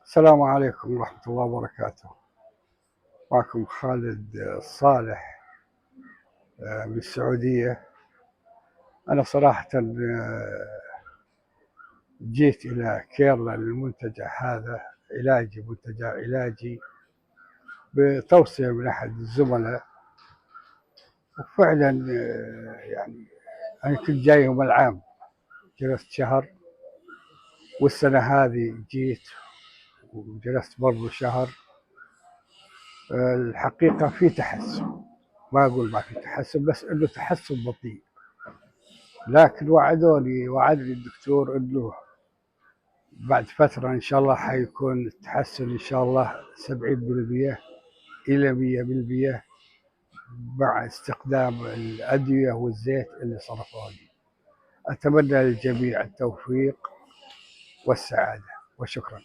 السلام عليكم ورحمة الله وبركاته. معكم خالد صالح من السعودية. أنا صراحة جيت إلى كيرلا للمنتجع هذا منتجع علاجي بتوصية من أحد الزملاء. وفعلا يعني أنا كنت جايهم العام، جلست شهر، والسنة هذه جيت وجلست برضو شهر. الحقيقة في تحسن، ما أقول ما في تحسن، بس إنه تحسن بطيء. لكن وعدني الدكتور انه بعد فترة ان شاء الله حيكون التحسن ان شاء الله 70% الى 100% مع استخدام الادوية والزيت اللي صرفوه لي. اتمنى للجميع التوفيق والسعادة، وشكرا.